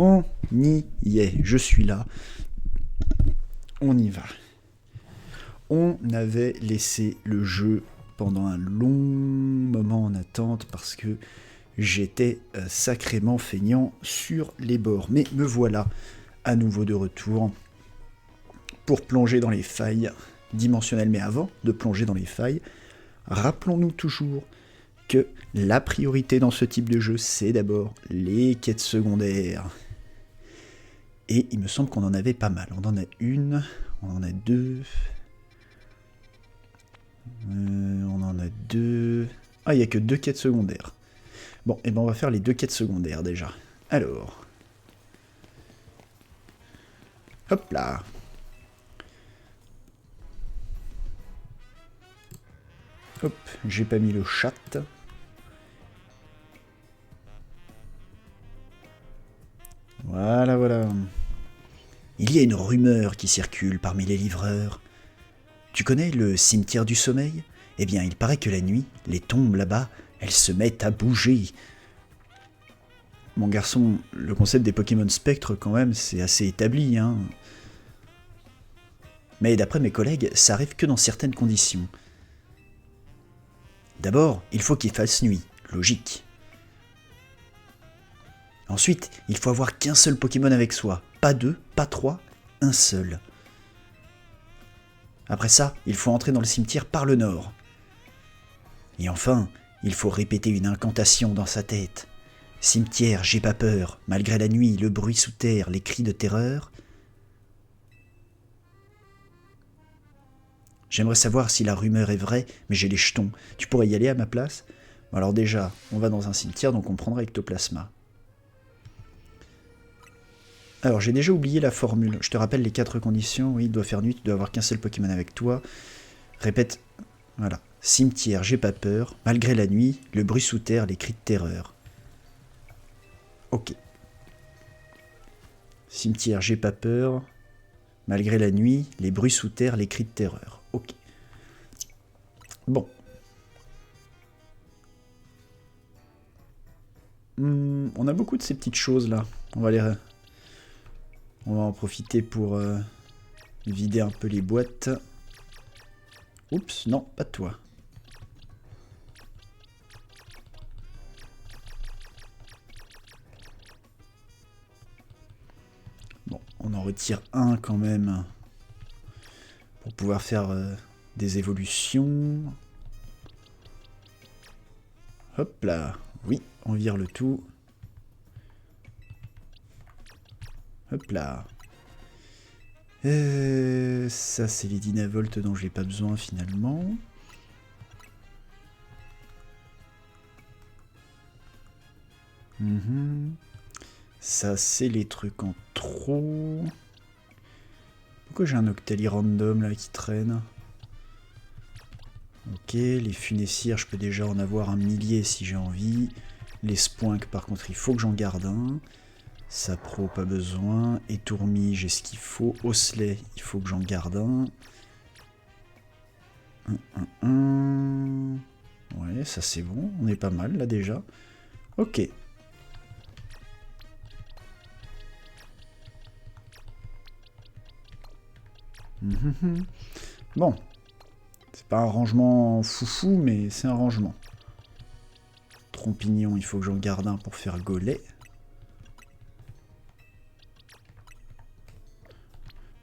On y est, je suis là. On y va. On avait laissé le jeu pendant un long moment en attente parce que j'étais sacrément feignant sur les bords. Mais me voilà à nouveau de retour pour plonger dans les failles dimensionnelles. Mais avant de plonger dans les failles, rappelons-nous toujours que la priorité dans ce type de jeu, c'est d'abord les quêtes secondaires. Et il me semble qu'on en avait pas mal. On en a une, on en a deux. On en a deux. Ah, il n'y a que 2 quêtes secondaires. Bon, et ben on va faire les 2 quêtes secondaires déjà. Alors. Hop là. Hop, j'ai pas mis le chat. Voilà, voilà. Il y a une rumeur qui circule parmi les livreurs. Tu connais le cimetière du sommeil ? Eh bien, il paraît que la nuit, les tombes là-bas, elles se mettent à bouger. Mon garçon, le concept des Pokémon Spectre, quand même, c'est assez établi, hein. Mais d'après mes collègues, ça arrive que dans certaines conditions. D'abord, il faut qu'il fasse nuit, logique. Ensuite, il faut avoir qu'un seul Pokémon avec soi. Pas 2, pas 3, un seul. Après ça, il faut entrer dans le cimetière par le nord. Et enfin, il faut répéter une incantation dans sa tête. Cimetière, j'ai pas peur, malgré la nuit, le bruit sous terre, les cris de terreur. J'aimerais savoir si la rumeur est vraie, mais j'ai les jetons. Tu pourrais y aller à ma place ? Alors déjà, on va dans un cimetière, donc on prendra Ectoplasma. Alors, j'ai déjà oublié la formule. Je te rappelle les 4 conditions. Oui, il doit faire nuit, tu dois avoir qu'un seul Pokémon avec toi. Répète. Voilà. Cimetière, j'ai pas peur. Malgré la nuit, le bruit sous terre, les cris de terreur. Ok. Cimetière, j'ai pas peur. Malgré la nuit, les bruits sous terre, les cris de terreur. Ok. Bon. On a beaucoup de ces petites choses là. On va en profiter pour vider un peu les boîtes. Oups, non, pas toi. Bon, on en retire un quand même pour pouvoir faire des évolutions. Hop là, oui, on vire le tout. Hop là. Ça, c'est les Dynavolt dont j'ai pas besoin finalement. Ça, c'est les trucs en trop. Pourquoi j'ai un Octali random là qui traîne ? Ok, les Funessières, je peux déjà en avoir un millier si j'ai envie. Les Spoink, par contre, il faut que j'en garde un. Sapro, pas besoin. Et Tourmi, j'ai ce qu'il faut. Osley, il faut que j'en garde un. Ouais, ça c'est bon. On est pas mal là déjà. Ok. Bon. C'est pas un rangement foufou, mais c'est un rangement. Trompignon, il faut que j'en garde un pour faire Gollet.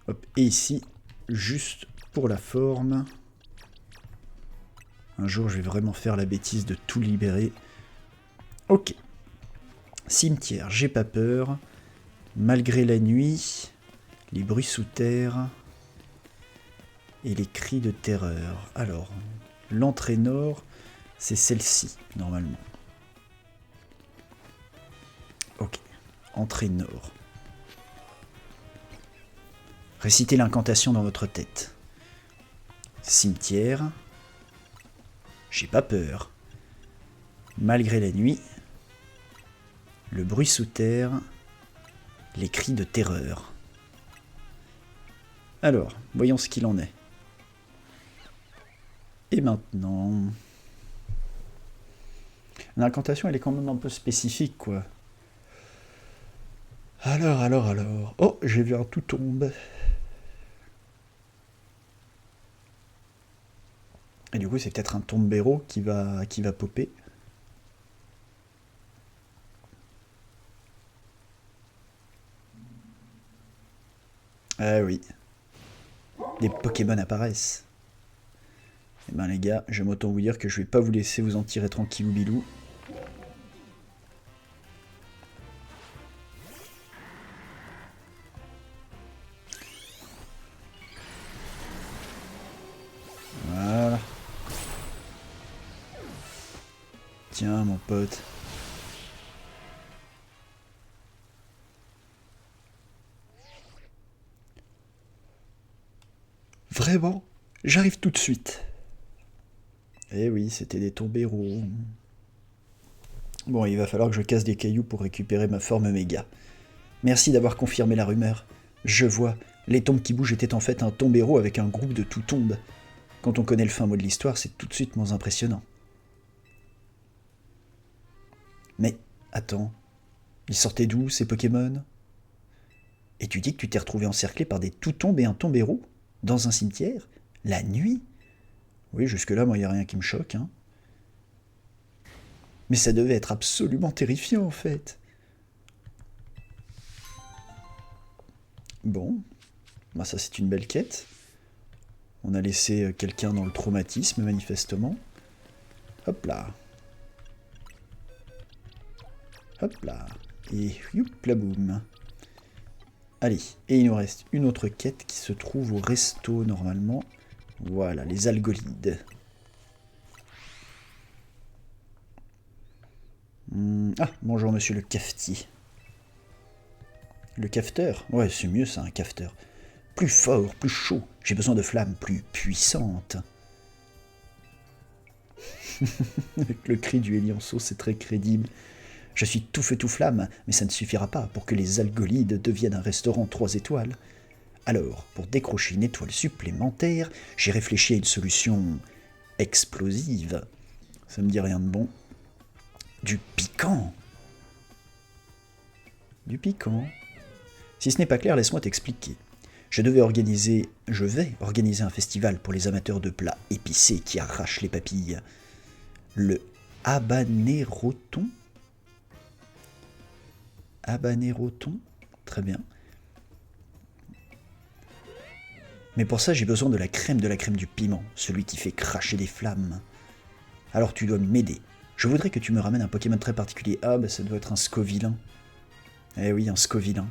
Hop, et ici, juste pour la forme. Un jour, je vais vraiment faire la bêtise de tout libérer. Ok. Cimetière, j'ai pas peur. Malgré la nuit, les bruits sous terre et les cris de terreur. Alors, l'entrée nord, c'est celle-ci, normalement. Ok. Entrée nord. Récitez l'incantation dans votre tête. Cimetière. J'ai pas peur. Malgré la nuit, le bruit sous terre, les cris de terreur. Alors, voyons ce qu'il en est. Et maintenant... L'incantation, elle est quand même un peu spécifique, quoi. Alors. Oh, j'ai vu un tout tombe. Et du coup, c'est peut-être un tombero qui va popper. Ah oui. Des Pokémon apparaissent. Eh ben les gars, j'aime autant vous dire que je vais pas vous laisser vous en tirer tranquillou bilou. Voilà. Tiens mon pote. Vraiment, j'arrive tout de suite. Eh oui, c'était des tombéros. Bon, il va falloir que je casse des cailloux pour récupérer ma forme méga. Merci d'avoir confirmé la rumeur. Je vois, les tombes qui bougent étaient en fait un tombéro avec un groupe de tout tombes. Quand on connaît le fin mot de l'histoire, c'est tout de suite moins impressionnant. Mais, attends, ils sortaient d'où ces Pokémon? Et tu dis que tu t'es retrouvé encerclé par des tout-tombes et un tombéro? Dans un cimetière? La nuit? Oui, jusque-là, moi, y a rien qui me choque, hein. Mais ça devait être absolument terrifiant, en fait. Bon, bah ça c'est une belle quête. On a laissé quelqu'un dans le traumatisme, manifestement. Hop là. Hop là. Et youp la boum. Allez, et il nous reste une autre quête qui se trouve au resto, normalement. Voilà, les algolides. Ah, bonjour monsieur le cafetier. Le cafeteur? Ouais, c'est mieux ça, un cafeteur. Plus fort, plus chaud. J'ai besoin de flammes plus puissantes. Avec le cri du Elianceau, c'est très crédible. Je suis tout feu tout flamme, mais ça ne suffira pas pour que les algolides deviennent un restaurant 3 étoiles. Alors, pour décrocher une étoile supplémentaire, j'ai réfléchi à une solution explosive. Ça me dit rien de bon. Du piquant. Du piquant. Si ce n'est pas clair, laisse-moi t'expliquer. Je vais organiser un festival pour les amateurs de plats épicés qui arrachent les papilles. Le Habaneroton. Habaneroton, très bien. Mais pour ça, j'ai besoin de la crème du piment, celui qui fait cracher des flammes. Alors tu dois m'aider. Je voudrais que tu me ramènes un Pokémon très particulier. Ah, bah ça doit être un Scovillain. Eh oui, un Scovillain.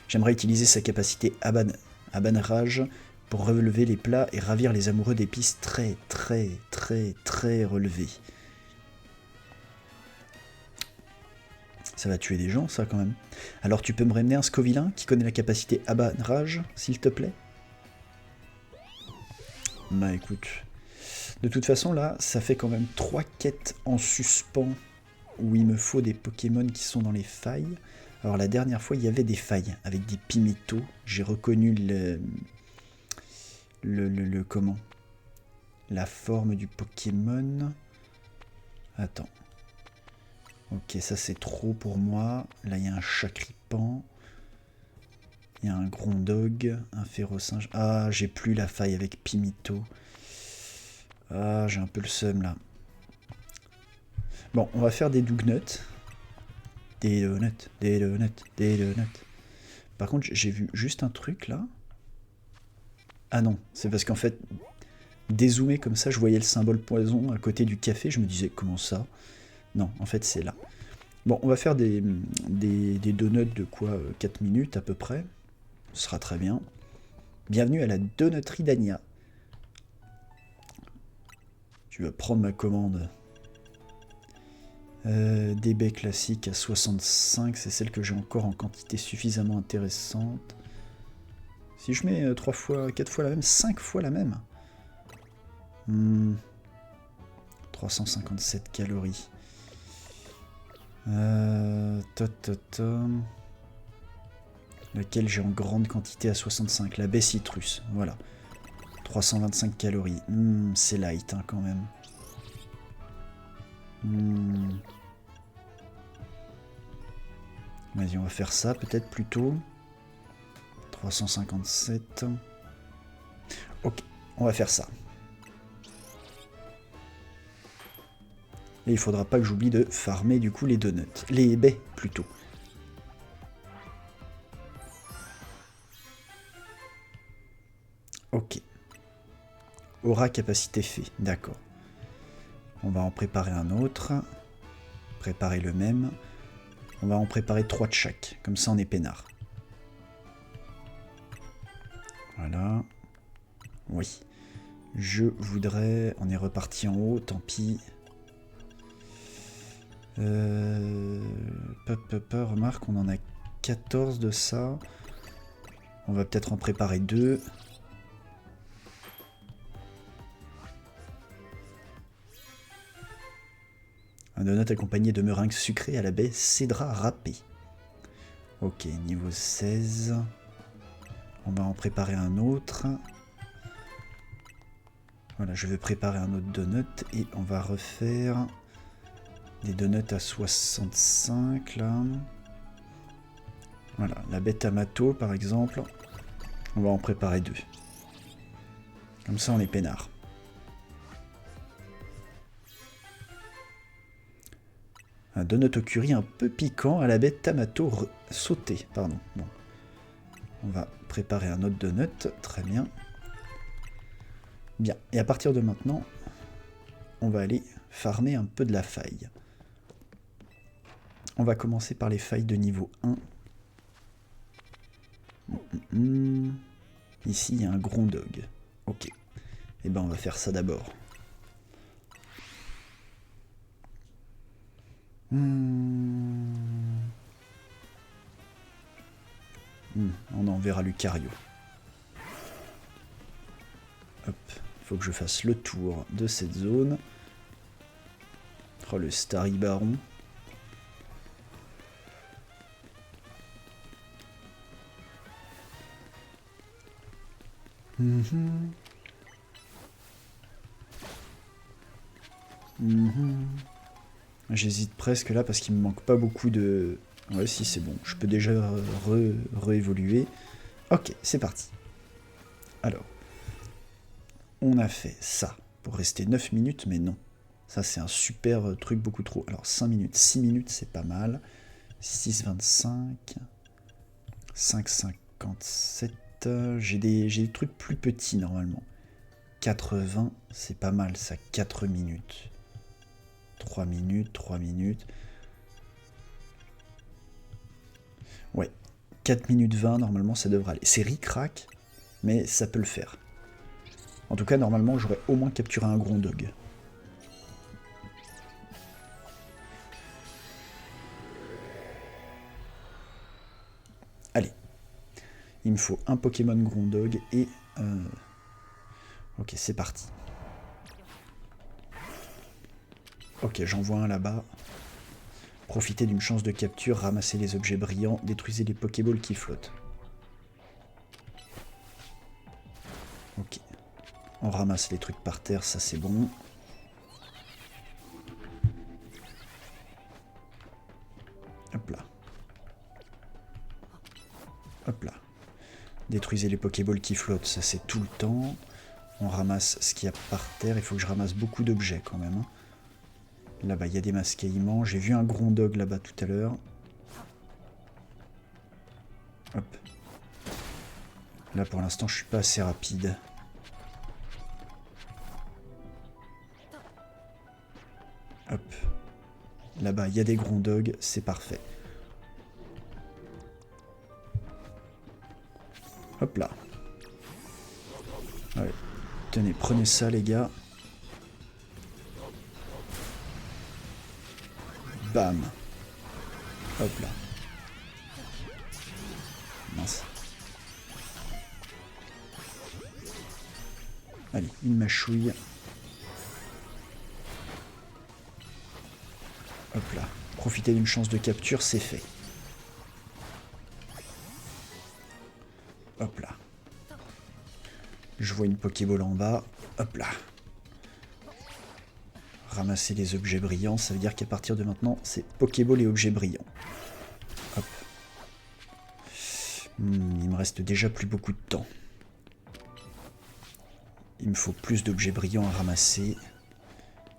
J'aimerais utiliser sa capacité Abanrage pour relever les plats et ravir les amoureux d'épices très relevées. Ça va tuer des gens, ça, quand même. Alors tu peux me ramener un Scovillain qui connaît la capacité Abanrage, s'il te plaît? Bah écoute, de toute façon là, ça fait quand même 3 quêtes en suspens où il me faut des Pokémon qui sont dans les failles. Alors la dernière fois, il y avait des failles avec des Pimitos. J'ai reconnu comment? La forme du Pokémon. Attends. Ok, ça c'est trop pour moi. Là, il y a un Chakripan. Il y a un Grondog, un Férocinge. Ah, j'ai plus la faille avec Pimito. Ah, j'ai un peu le seum là. Bon, on va faire des Dougnuts. Des donuts. Par contre, j'ai vu juste un truc là. Ah non, c'est parce qu'en fait, dézoomé comme ça, je voyais le symbole poison à côté du café. Je me disais, comment ça? Non, en fait, c'est là. Bon, on va faire des donuts de quoi 4 minutes à peu près. Ce sera très bien. Bienvenue à la donuterie d'Ania. Tu vas prendre ma commande. Des baies classiques à 65, c'est celle que j'ai encore en quantité suffisamment intéressante. Si je mets 3 fois, 4 fois la même, 5 fois la même. 357 calories. Laquelle j'ai en grande quantité à 65. La baie citrus, voilà. 325 calories. C'est light hein, quand même. Vas-y, on va faire ça peut-être plutôt. 357. Ok, on va faire ça. Et il faudra pas que j'oublie de farmer du coup les donuts. Les baies plutôt. Ok. Aura capacité fait, d'accord. On va en préparer un autre. Préparer le même. On va en préparer 3 de chaque. Comme ça on est peinard. Voilà. Oui. Je voudrais... On est reparti en haut, tant pis. Remarque, on en a 14 de ça. On va peut-être en préparer 2. Un donut accompagné de meringues sucrées à la baie cédra râpée. Ok, niveau 16. On va en préparer un autre. Voilà, je vais préparer un autre donut et on va refaire des donuts à 65 là. Voilà, la baie Tamato par exemple. On va en préparer 2. Comme ça on est peinard. Un donut au curry un peu piquant à la baie Tamato sauté. Pardon. Bon. On va préparer un autre donut. Très bien. Bien. Et à partir de maintenant, on va aller farmer un peu de la faille. On va commencer par les failles de niveau 1. Ici, il y a un Grondog. Ok. Et ben, on va faire ça d'abord. On enverra Lucario. Hop. Il faut que je fasse le tour de cette zone. Oh, le Starry Baron. J'hésite presque là parce qu'il me manque pas beaucoup de... Ouais, si c'est bon, je peux déjà réévoluer. Ok, c'est parti. Alors, on a fait ça pour rester 9 minutes, mais non. Ça, c'est un super truc beaucoup trop. Alors, 5 minutes, 6 minutes, c'est pas mal. 6,25. 5,57. J'ai des trucs plus petits normalement. 4,20, c'est pas mal ça, 4 minutes. 3 minutes, 3 minutes. Ouais, 4 minutes 20, normalement ça devrait aller. C'est ric-rac, mais ça peut le faire. En tout cas, normalement, j'aurais au moins capturé un Grondog. Allez. Il me faut un Pokémon Grondog et... Ok, c'est parti. Ok, j'envoie un là-bas. Profitez d'une chance de capture, ramassez les objets brillants, détruisez les Pokéballs qui flottent. Ok. On ramasse les trucs par terre, ça c'est bon. Hop là. Hop là. Détruisez les Pokéballs qui flottent, ça c'est tout le temps. On ramasse ce qu'il y a par terre, il faut que je ramasse beaucoup d'objets quand même. Là-bas, il y a des mascaillements. J'ai vu un Grondog là-bas tout à l'heure. Hop. Là, pour l'instant, je suis pas assez rapide. Hop. Là-bas, il y a des Grondogs, c'est parfait. Hop là. Ouais. Tenez, prenez ça, les gars. Bam. Hop là. Mince. Allez, une mâchouille. Hop là. Profitez d'une chance de capture, c'est fait. Hop là. Je vois une Pokéball en bas. Hop là. Ramasser les objets brillants, ça veut dire qu'à partir de maintenant, c'est Pokéball et objets brillants. Hop. Il me reste déjà plus beaucoup de temps. Il me faut plus d'objets brillants à ramasser.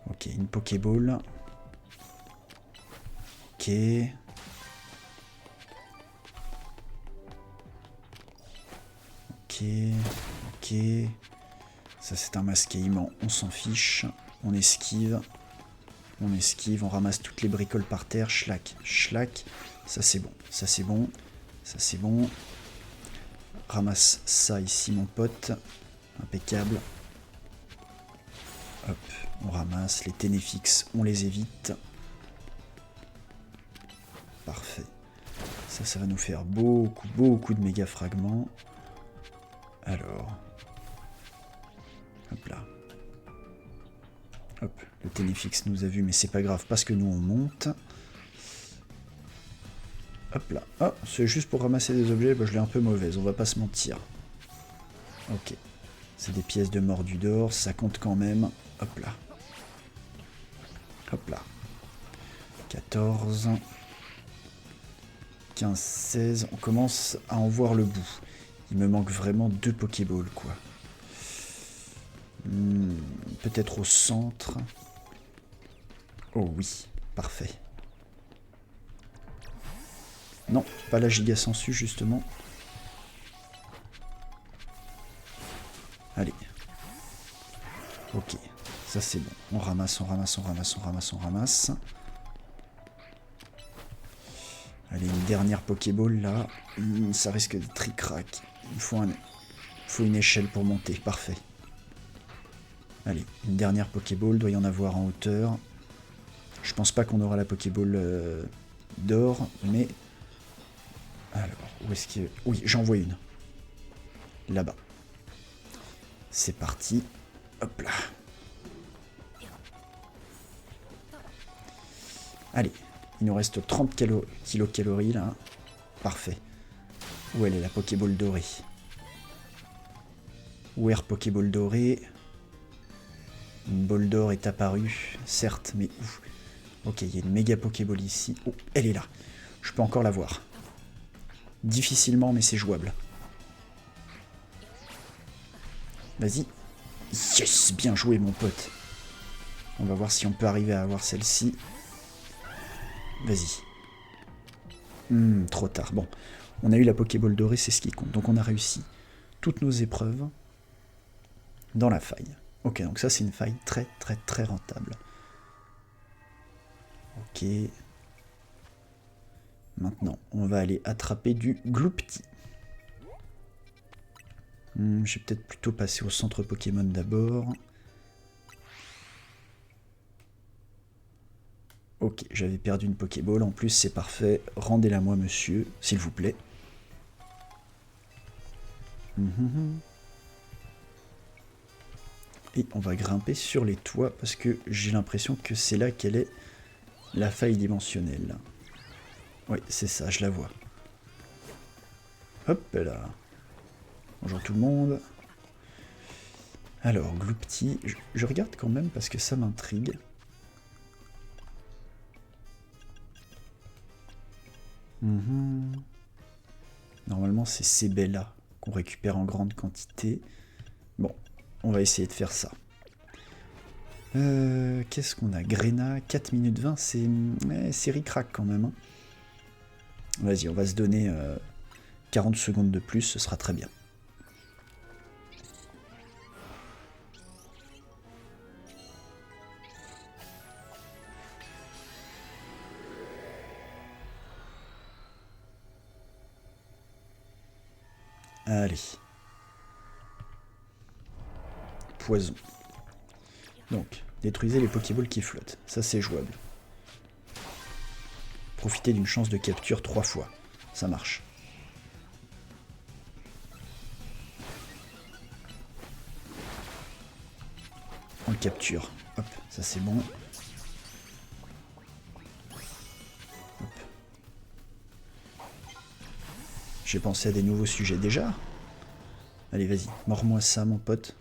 Ok, une Pokéball. Ok. Ok. Ok. Ça c'est un masque aimant, on s'en fiche. On esquive. On esquive, on ramasse toutes les bricoles par terre. Schlac, schlac. Ça c'est bon, ça c'est bon. Ça c'est bon. Ramasse ça ici mon pote. Impeccable. Hop, on ramasse les Ténéfix, on les évite. Parfait. Ça va nous faire beaucoup de méga fragments. Alors. Hop là. Hop, le Ténéfix nous a vu, mais c'est pas grave parce que nous on monte. Hop là. Oh, c'est juste pour ramasser des objets, bah, je l'ai un peu mauvaise, on va pas se mentir. Ok. C'est des pièces de mordu d'or, ça compte quand même. Hop là. Hop là. 14. 15, 16. On commence à en voir le bout. Il me manque vraiment 2 Pokéballs, quoi. Peut-être au centre. Oh oui, parfait. Non, pas la giga sensu, justement. Allez. Ok, ça c'est bon. On ramasse, on ramasse, on ramasse, on ramasse, on ramasse. Allez, une dernière Pokéball là. Ça risque de tric-crac. Il faut une échelle pour monter. Parfait. Allez, une dernière Pokéball. Doit y en avoir en hauteur. Je pense pas qu'on aura la Pokéball d'or, mais... Alors, où est-ce que... Oui, j'en vois une. Là-bas. C'est parti. Hop là. Allez, il nous reste 30 kilocalories là. Parfait. Où elle est la Pokéball dorée? Où est Pokéball dorée? Une bolle d'or est apparue, certes, mais où? Ok, il y a une méga Pokéball ici. Oh, elle est là. Je peux encore la voir. Difficilement, mais c'est jouable. Vas-y. Yes, bien joué, mon pote. On va voir si on peut arriver à avoir celle-ci. Vas-y. Trop tard. Bon, on a eu la Pokéball dorée, c'est ce qui compte. Donc on a réussi toutes nos épreuves dans la faille. Ok, donc ça c'est une faille très rentable. Ok. Maintenant, on va aller attraper du Gloupti. Je vais peut-être plutôt passer au centre Pokémon d'abord. Ok, j'avais perdu une Pokéball. En plus, c'est parfait. Rendez-la moi, monsieur, s'il vous plaît. Et on va grimper sur les toits parce que j'ai l'impression que c'est là qu'elle est la faille dimensionnelle. Oui, c'est ça, je la vois. Hop là. Bonjour tout le monde. Alors, Gloupti, je regarde quand même parce que ça m'intrigue. Normalement, c'est ces baies-là qu'on récupère en grande quantité. Bon, on va essayer de faire ça. Qu'est-ce qu'on a? Grena, 4 minutes 20, c'est ric-rac quand même. Hein. Vas-y, on va se donner 40 secondes de plus, ce sera très bien. Allez. Poison. Donc, détruisez les Pokéballs qui flottent. Ça, c'est jouable. Profitez d'une chance de capture 3 fois. Ça marche. On le capture. Hop, ça c'est bon. Hop. J'ai pensé à des nouveaux sujets déjà. Allez, vas-y, mords-moi ça, mon pote.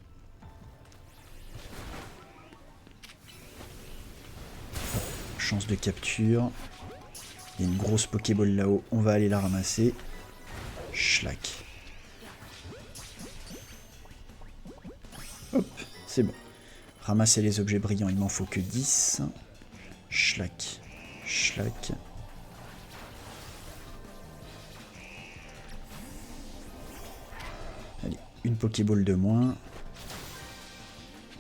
Hop. Chance de capture. Il y a une grosse Pokéball là-haut, on va aller la ramasser. Schlack. Hop, c'est bon. Ramasser les objets brillants, il m'en faut que 10. Schlack. Schlack. Allez, une Pokéball de moins.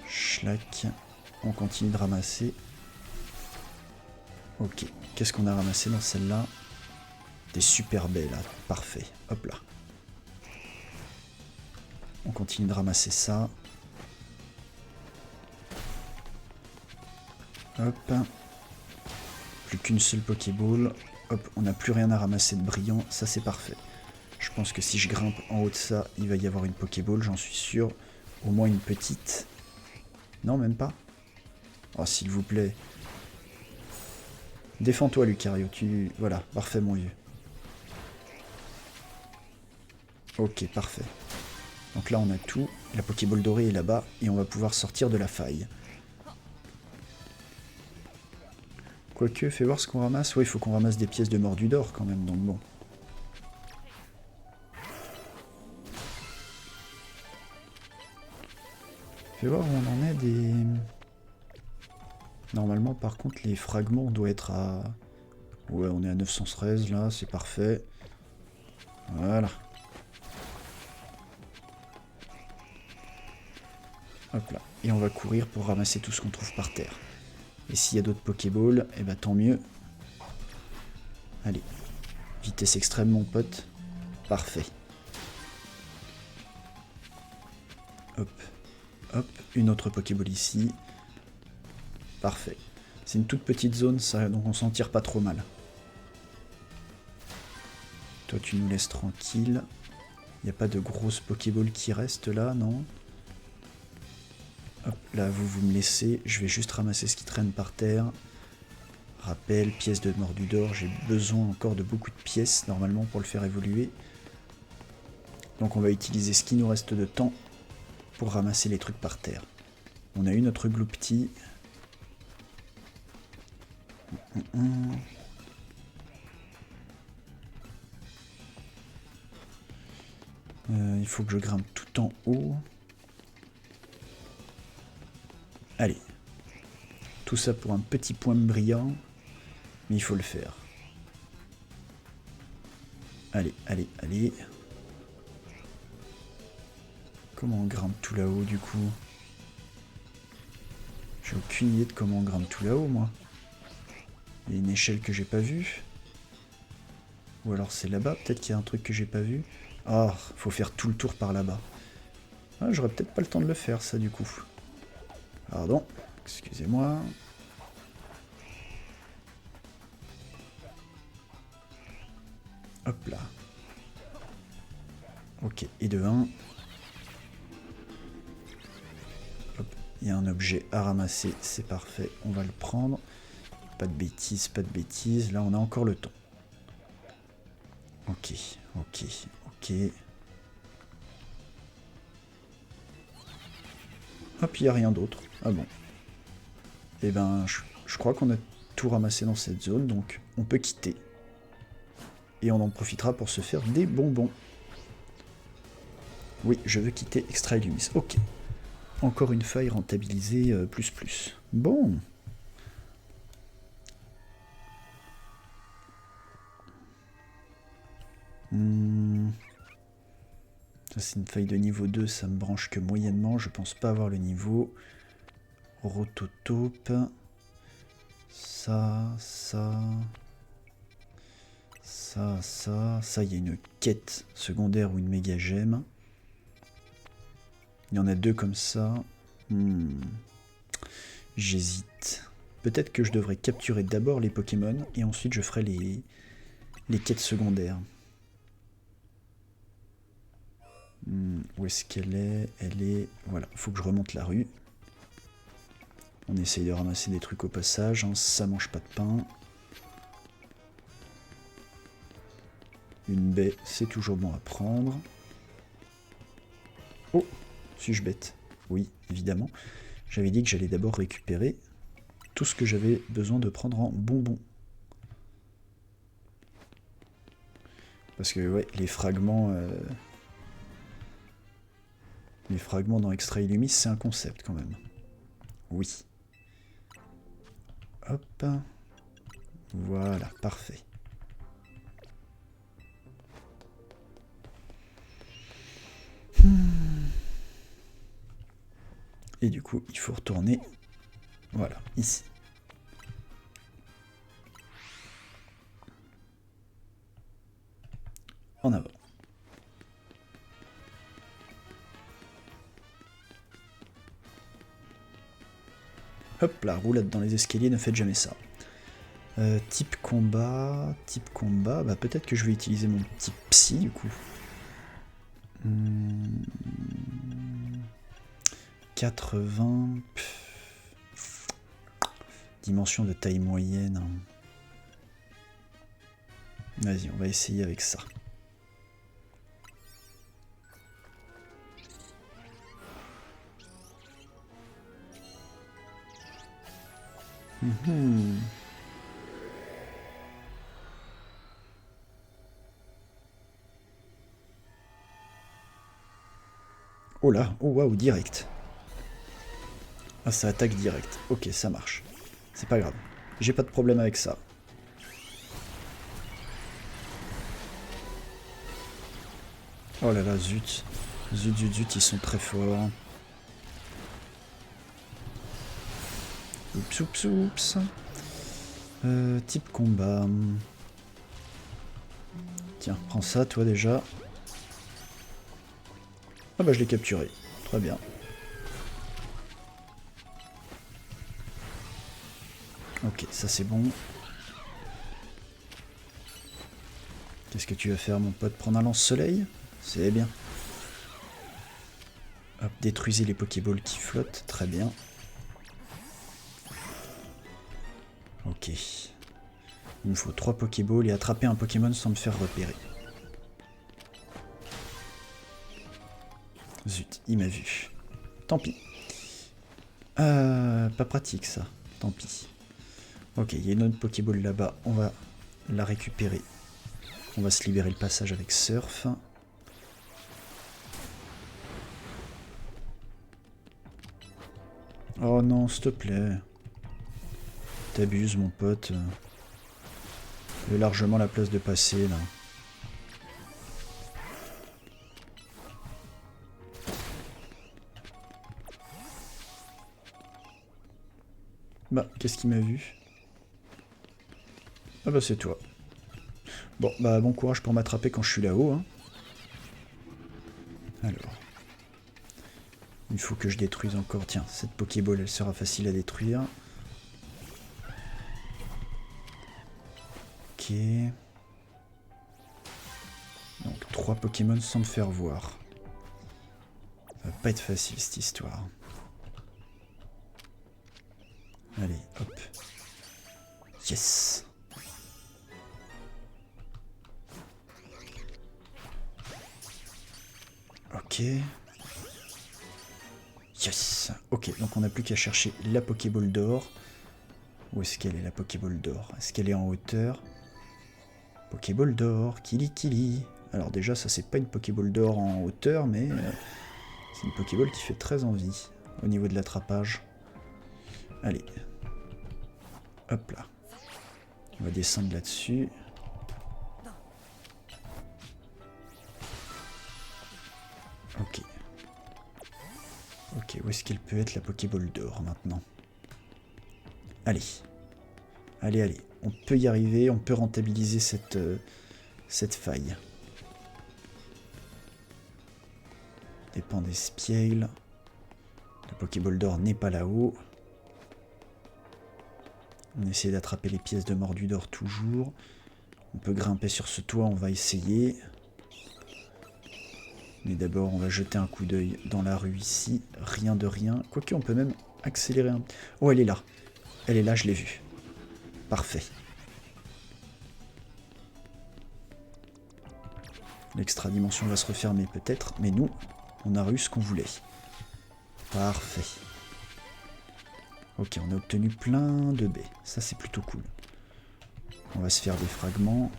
Schlack. On continue de ramasser. Ok, qu'est-ce qu'on a ramassé dans celle-là? Des super baies là, parfait. Hop là. On continue de ramasser ça. Hop. Plus qu'une seule Pokéball. Hop, on n'a plus rien à ramasser de brillant, ça c'est parfait. Je pense que si je grimpe en haut de ça, il va y avoir une Pokéball, j'en suis sûr. Au moins une petite. Non, même pas. Oh, s'il vous plaît. Défends-toi, Lucario. Voilà, parfait, mon vieux. Ok, parfait. Donc là, on a tout. La Pokéball dorée est là-bas. Et on va pouvoir sortir de la faille. Quoique, fais voir ce qu'on ramasse. Ouais, il faut qu'on ramasse des pièces de Mordudor quand même, donc bon. Fais voir où on en est des... Normalement, par contre, les fragments, on doit être à... Ouais, on est à 913, là, c'est parfait. Voilà. Hop là. Et on va courir pour ramasser tout ce qu'on trouve par terre. Et s'il y a d'autres Pokéballs, eh ben tant mieux. Allez. Vitesse extrême, mon pote. Parfait. Hop. Hop. Une autre Pokéball ici. Parfait. C'est une toute petite zone, ça, donc on s'en tire pas trop mal. Toi, tu nous laisses tranquille. Il n'y a pas de grosses Pokéball qui restent là, non? Hop, là, vous me laissez. Je vais juste ramasser ce qui traîne par terre. Rappel, pièce de Mordudor. J'ai besoin encore de beaucoup de pièces, normalement, pour le faire évoluer. Donc on va utiliser ce qui nous reste de temps pour ramasser les trucs par terre. On a eu notre Gloupti. Il faut que je grimpe tout en haut. Allez. Tout ça pour un petit point brillant. Mais il faut le faire. Allez, allez, allez. Comment on grimpe tout là-haut du coup? J'ai aucune idée de comment on grimpe tout là-haut, moi. Il y a une échelle que j'ai pas vue. Ou alors c'est là-bas, peut-être qu'il y a un truc que j'ai pas vu. Ah, faut faire tout le tour par là-bas. Ah, j'aurais peut-être pas le temps de le faire, ça, du coup. Pardon, excusez-moi. Hop là. Ok, et de 1. Hop, il y a un objet à ramasser, c'est parfait, on va le prendre. Pas de bêtises, pas de bêtises. Là, on a encore le temps. Ok, ok, ok. Hop, il n'y a rien d'autre. Ah bon. Eh ben, je crois qu'on a tout ramassé dans cette zone, donc on peut quitter. Et on en profitera pour se faire des bonbons. Oui, je veux quitter Extra Illumis. Ok. Encore une faille rentabilisée plus plus. Bon. Ça c'est une faille de niveau 2, ça me branche que moyennement, je pense pas avoir le niveau. Rototope. Ça, il y a une quête secondaire ou une méga gemme. Il y en a deux comme ça. J'hésite. Peut-être que je devrais capturer d'abord les Pokémon et ensuite je ferai les quêtes secondaires. Où est-ce qu'elle est? Elle est... Voilà, faut que je remonte la rue. On essaye de ramasser des trucs au passage, hein. Ça mange pas de pain. Une baie, c'est toujours bon à prendre. Oh, suis-je bête? Oui, évidemment. J'avais dit que j'allais d'abord récupérer tout ce que j'avais besoin de prendre en bonbons. Parce que ouais, les fragments dans Extra Illumis, c'est un concept quand même. Oui. Hop. Voilà, parfait. Et du coup, il faut retourner, voilà, ici. En avant. Hop là, roulade dans les escaliers, ne faites jamais ça. Type combat, bah peut-être que je vais utiliser mon petit psy du coup. 80. Dimension de taille moyenne. Vas-y, on va essayer avec ça. Oh là, oh waouh, direct. Ah, ça attaque direct. Ok, ça marche. C'est pas grave. J'ai pas de problème avec ça. Oh là là, zut. Zut, zut, zut, ils sont très forts. Oups, oups, oups. Type combat. Tiens, prends ça, toi, déjà. Ah bah, je l'ai capturé. Très bien. Ok, ça c'est bon. Qu'est-ce que tu vas faire, mon pote? Prendre un lance-soleil? C'est bien. Hop, détruisez les Pokéballs qui flottent. Très bien. Ok. Il me faut 3 Pokéballs et attraper un Pokémon sans me faire repérer. Zut, il m'a vu. Tant pis. Pas pratique ça. Tant pis. Ok, il y a une autre Pokéball là-bas. On va la récupérer. On va se libérer le passage avec Surf. Oh non, s'il te plaît. T'abuses, mon pote. J'ai largement la place de passer, là. Bah, qu'est-ce qu'il m'a vu? Ah bah, c'est toi. Bon, bah, bon courage pour m'attraper quand je suis là-haut, hein. Alors. Il faut que je détruise encore. Tiens, cette Pokéball, elle sera facile à détruire. Ok. Donc 3 Pokémon sans me faire voir. Ça va pas être facile cette histoire. Allez, hop. Yes. Ok. Yes. Ok, donc on n'a plus qu'à chercher la Pokéball d'or. Où est-ce qu'elle est, la Pokéball d'or? Est-ce qu'elle est en hauteur? Pokéball d'or, Kili Kili. Alors déjà, ça c'est pas une Pokéball d'or en hauteur, mais c'est une Pokéball qui fait très envie au niveau de l'attrapage. Allez. Hop là. On va descendre là-dessus. Ok. Ok, où est-ce qu'elle peut être la Pokéball d'or maintenant? Allez. Allez, allez. On peut y arriver, on peut rentabiliser cette faille. Dépend des Spiegel. La Pokéball d'or n'est pas là-haut. On essaie d'attraper les pièces de mordu d'or toujours. On peut grimper sur ce toit, on va essayer. Mais d'abord, on va jeter un coup d'œil dans la rue ici. Rien de rien. Quoique, on peut même accélérer un... Oh, elle est là. Elle est là, je l'ai vue. Parfait. L'extra-dimension va se refermer peut-être, mais nous, on a eu ce qu'on voulait. Parfait. Ok, on a obtenu plein de baies. Ça, c'est plutôt cool. On va se faire des fragments.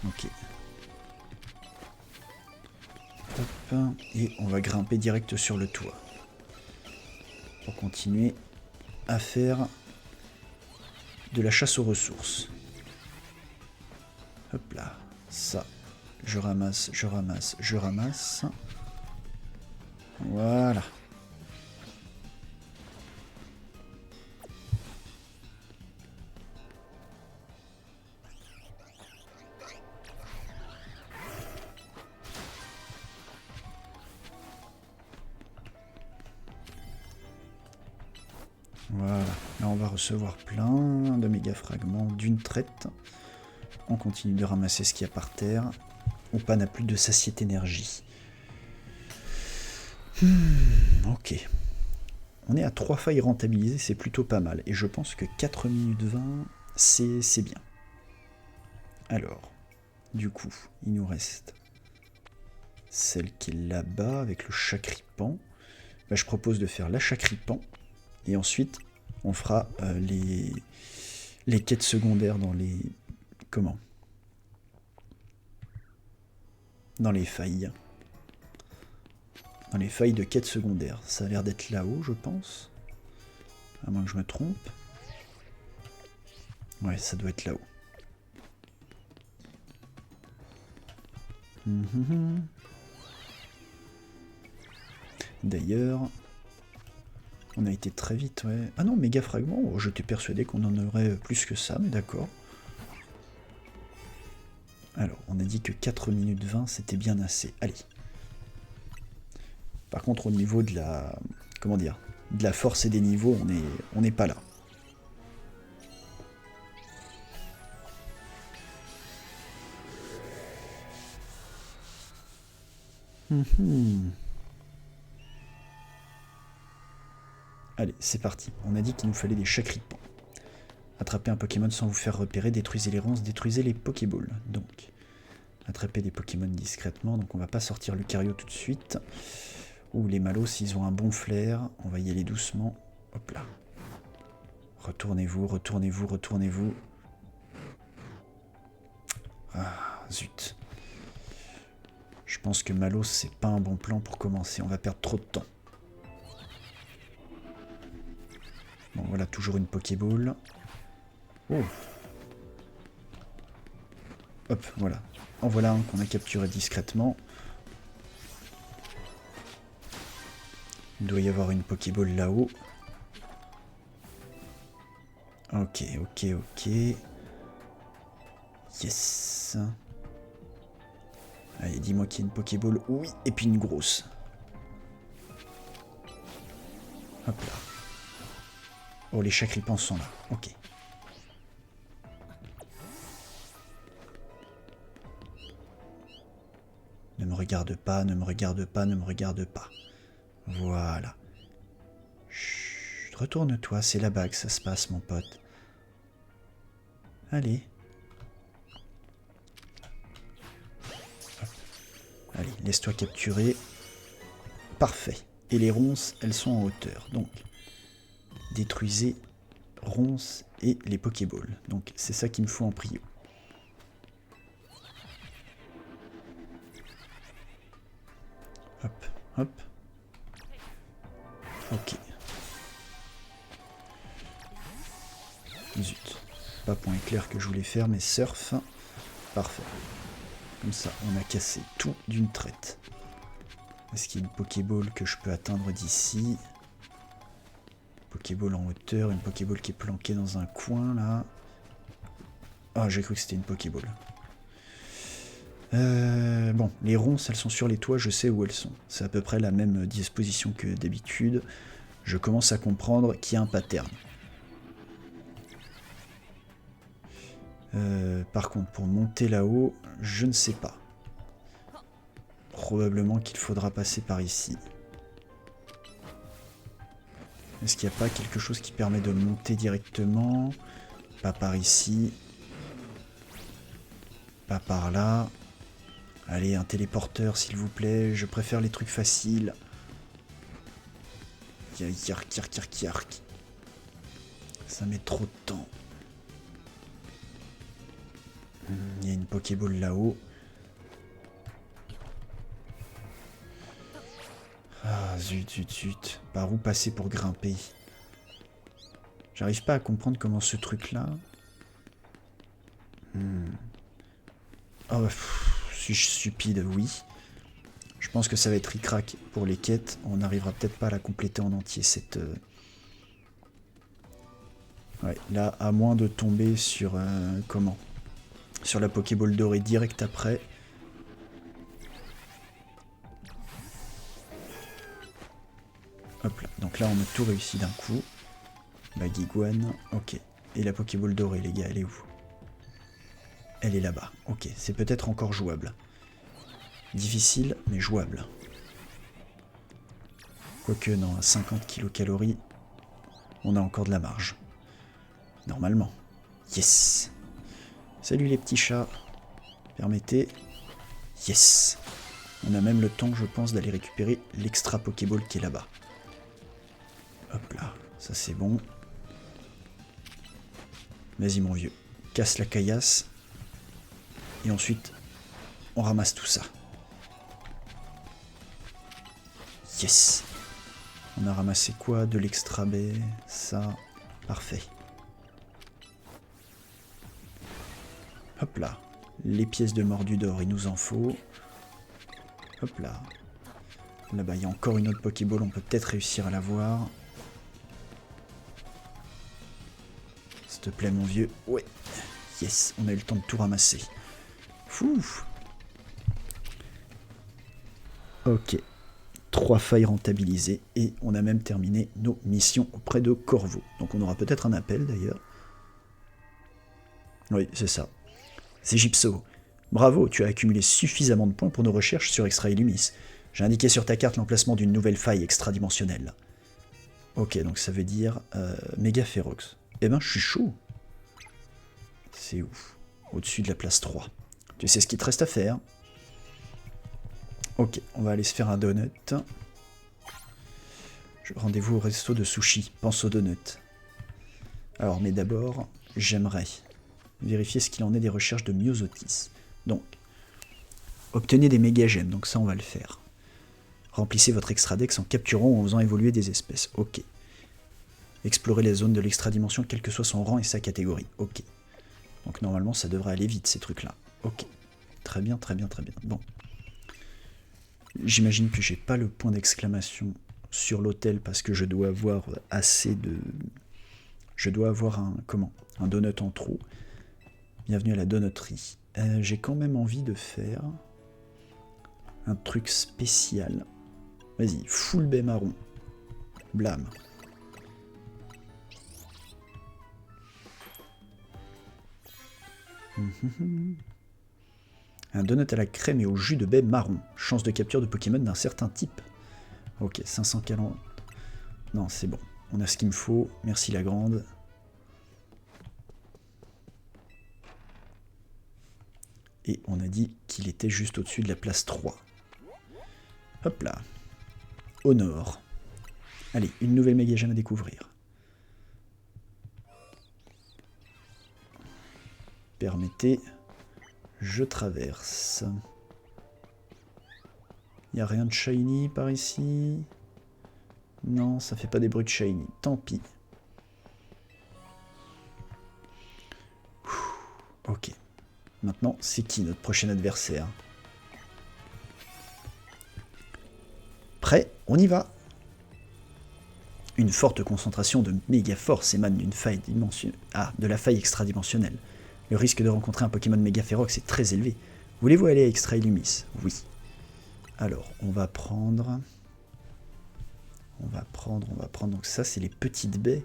Ok. Hop. Et on va grimper direct sur le toit. Pour continuer à faire de la chasse aux ressources. Hop là. Ça. Je ramasse, je ramasse, je ramasse. Voilà. Voilà, là on va recevoir plein de méga fragments d'une traite. On continue de ramasser ce qu'il y a par terre. Opa n'a plus de satiété énergie. Ok. On est à 3 failles rentabilisées, c'est plutôt pas mal. Et je pense que 4 minutes 20, c'est bien. Alors, du coup, il nous reste celle qui est là-bas avec le chacripan. Bah, je propose de faire la chacripan. Et ensuite, on fera les quêtes secondaires dans les... Comment ? Dans les failles. Dans les failles de quêtes secondaires. Ça a l'air d'être là-haut, je pense. À moins que je me trompe. Ouais, ça doit être là-haut. D'ailleurs, on a été très vite, ouais. Ah non, méga fragment, oh, j'étais persuadé qu'on en aurait plus que ça, mais d'accord. Alors, on a dit que 4 minutes 20, c'était bien assez. Allez. Par contre, au niveau de la... Comment dire ? De la force et des niveaux, on n'est pas là. Allez, c'est parti. On a dit qu'il nous fallait des chacripans. Attraper un Pokémon sans vous faire repérer, détruisez les ronces, détruisez les Pokéballs. Donc, attraper des Pokémon discrètement. Donc, on va pas sortir Lucario tout de suite. Ou les Malos, s'ils ont un bon flair. On va y aller doucement. Hop là. Retournez-vous, retournez-vous, retournez-vous. Ah, zut. Je pense que Malos, c'est pas un bon plan pour commencer. On va perdre trop de temps. Bon, voilà, toujours une Pokéball. Oh. Hop, voilà. En voilà un qu'on a capturé discrètement. Il doit y avoir une Pokéball là-haut. Ok, ok, ok. Yes. Allez, dis-moi qu'il y a une Pokéball. Oui, et puis une grosse. Hop là. Oh, les chacripans sont là. Ok. Ne me regarde pas, ne me regarde pas, ne me regarde pas. Voilà. Chut, retourne-toi, c'est là-bas que ça se passe, mon pote. Allez. Hop. Allez, laisse-toi capturer. Parfait. Et les ronces, elles sont en hauteur. Donc, détruisez ronces et les Pokéballs. Donc, c'est ça qu'il me faut en prio. Hop, hop. Ok. Zut. Pas point éclair que je voulais faire, mais surf. Parfait. Comme ça, on a cassé tout d'une traite. Est-ce qu'il y a une Pokéball que je peux atteindre d'ici? Pokéball en hauteur, une Pokéball qui est planquée dans un coin, là. Ah, j'ai cru que c'était une Pokéball. Bon, les ronces, elles sont sur les toits, je sais où elles sont. C'est à peu près la même disposition que d'habitude. Je commence à comprendre qu'il y a un pattern. Par contre, pour monter là-haut, je ne sais pas. Probablement qu'il faudra passer par ici. Est-ce qu'il n'y a pas quelque chose qui permet de monter directement? Pas par ici. Pas par là. Allez, un téléporteur, s'il vous plaît. Je préfère les trucs faciles. Yark, yark, yark, yark. Ça met trop de temps. Il y a une Pokéball là-haut. Ah, zut, zut, zut. Par où passer pour grimper? J'arrive pas à comprendre comment ce truc-là... Oh, suis-je stupide? Oui. Je pense que ça va être ric-rac pour les quêtes. On n'arrivera peut-être pas à la compléter en entier, cette... Ouais, là, à moins de tomber sur... comment? Sur la Pokéball dorée direct après. Hop là. Donc là, on a tout réussi d'un coup. Bagiguane, ok. Et la Pokéball dorée, les gars, elle est où? Elle est là-bas. Ok, c'est peut-être encore jouable. Difficile, mais jouable. Quoique, non, à 50 kcal, on a encore de la marge. Normalement. Yes. Salut les petits chats. Permettez. Yes. On a même le temps, je pense, d'aller récupérer l'extra Pokéball qui est là-bas. Hop là, ça c'est bon. Vas-y mon vieux, casse la caillasse. Et ensuite, on ramasse tout ça. Yes. On a ramassé quoi? De l'extra baie, ça, parfait. Hop là, les pièces de mordu d'or, il nous en faut. Hop là. Là-bas, il y a encore une autre Pokéball, on peut peut-être réussir à la voir. S'il te plaît, mon vieux. Ouais. Yes, on a eu le temps de tout ramasser. Fou. Ok. 3 failles rentabilisées et on a même terminé nos missions auprès de Corvo. Donc on aura peut-être un appel d'ailleurs. Oui, c'est ça. C'est Gypso. Bravo, tu as accumulé suffisamment de points pour nos recherches sur Extra Illumis. J'ai indiqué sur ta carte l'emplacement d'une nouvelle faille extradimensionnelle. Ok, donc ça veut dire Méga Ferox. Eh ben, je suis chaud. C'est ouf. Au-dessus de la place 3. Tu sais ce qu'il te reste à faire. Ok, on va aller se faire un donut. Rendez-vous au resto de sushi. Pense aux donuts. Alors, mais d'abord, j'aimerais vérifier ce qu'il en est des recherches de Myosotis. Donc, obtenez des méga gemmes. Donc ça, on va le faire. Remplissez votre extradex en capturant ou en faisant évoluer des espèces. Ok. Explorez les zones de l'extra-dimension, quel que soit son rang et sa catégorie. Ok. Donc normalement, ça devrait aller vite, ces trucs-là. Ok. Très bien, très bien, très bien. Bon. J'imagine que j'ai pas le point d'exclamation sur l'hôtel parce que je dois avoir assez de... Je dois avoir un... Comment? Un donut en trop. Bienvenue à la donuterie. J'ai quand même envie de faire un truc spécial. Vas-y, full baie marron. Blâme. Un donut à la crème et au jus de baie marron. Chance de capture de Pokémon d'un certain type. Ok, 540. Non, c'est bon. On a ce qu'il me faut. Merci la grande. Et on a dit qu'il était juste au-dessus de la place 3. Hop là. Au nord. Allez, une nouvelle méga gemme à découvrir. Permettez, je traverse. Il n'y a rien de shiny par ici. Non, ça fait pas des bruits de shiny. Tant pis. Ok. Maintenant, c'est qui notre prochain adversaire? Prêt? On y va. Une forte concentration de méga force émane d'une faille dimensionnelle. Ah, de la faille extradimensionnelle. Le risque de rencontrer un Pokémon méga férox est très élevé. Voulez-vous aller à Extra Illumis? Oui. Alors, on va prendre... Donc ça, c'est les petites baies.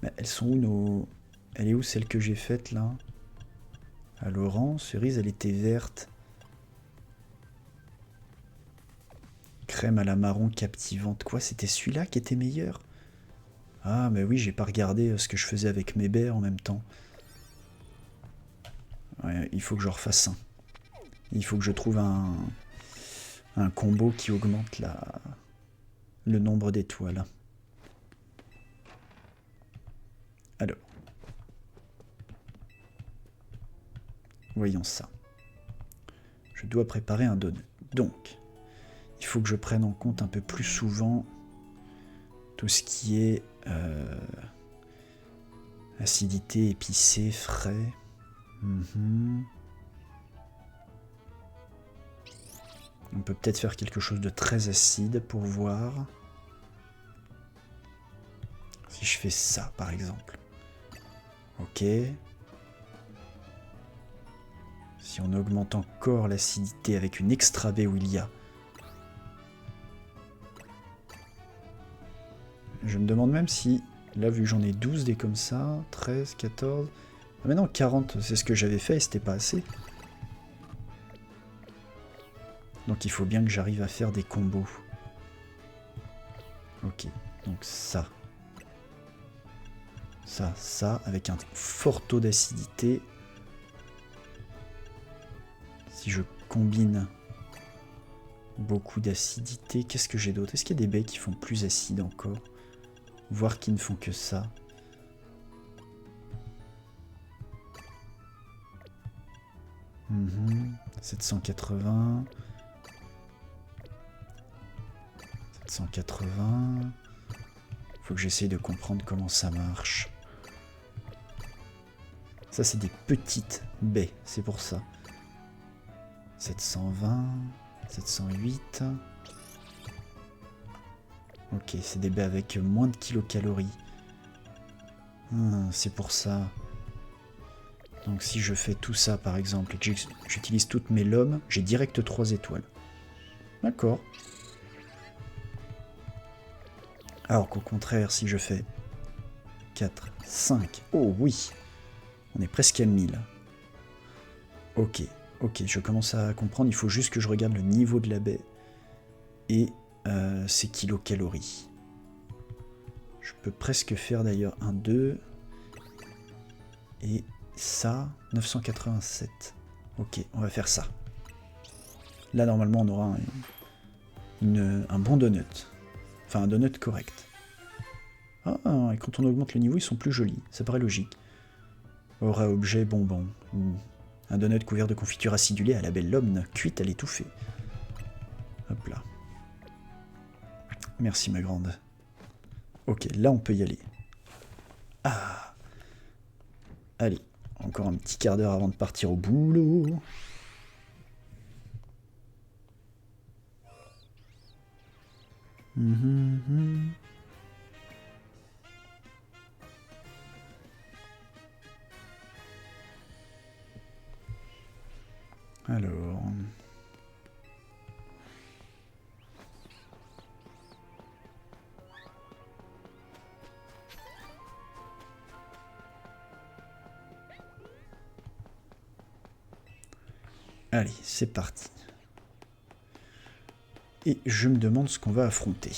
Mais elles sont où nos... Elle est où celle que j'ai faite, là? À Laurent, cerise, elle était verte. Crème à la marron captivante. Quoi, c'était celui-là qui était meilleur? Ah, mais oui, j'ai pas regardé ce que je faisais avec mes baies en même temps. Ouais, il faut que je refasse un. Il faut que je trouve un combo qui augmente le nombre d'étoiles. Alors. Voyons ça. Je dois préparer un donut. Donc, il faut que je prenne en compte un peu plus souvent tout ce qui est acidité, épicé, frais. On peut peut-être faire quelque chose de très acide pour voir. Si je fais ça, par exemple. Ok. Si on augmente encore l'acidité avec une extra baie où il y a. Je me demande même si, là vu que j'en ai 12 des comme ça, 13, 14... Ah mais non, 40, c'est ce que j'avais fait et c'était pas assez. Donc il faut bien que j'arrive à faire des combos. Ok, donc ça. Ça, avec un fort taux d'acidité. Si je combine beaucoup d'acidité, qu'est-ce que j'ai d'autre? Est-ce qu'il y a des baies qui font plus acide encore? Voire qui ne font que ça. Mmh. 780. 780. Faut que j'essaye de comprendre comment ça marche. Ça, c'est des petites baies, c'est pour ça. 720, 708. Ok, c'est des baies avec moins de kilocalories. C'est pour ça. Donc si je fais tout ça, par exemple, et que j'utilise toutes mes lommes, j'ai direct 3 étoiles. D'accord. Alors qu'au contraire, si je fais 4, 5... Oh oui! On est presque à 1000. Ok, je commence à comprendre. Il faut juste que je regarde le niveau de la baie et ses kilocalories. Je peux presque faire d'ailleurs un 2. Et ça, 987. Ok, on va faire ça. Là, normalement, on aura un bon donut. Enfin, un donut correct. Ah, et quand on augmente le niveau, ils sont plus jolis. Ça paraît logique. Aura objet bonbon. Un donut couvert de confiture acidulée à la belle lomme cuite à l'étouffée. Hop là. Merci ma grande. Ok, là on peut y aller. Ah. Allez, encore un petit quart d'heure avant de partir au boulot. Alors... Allez, c'est parti. Et je me demande ce qu'on va affronter.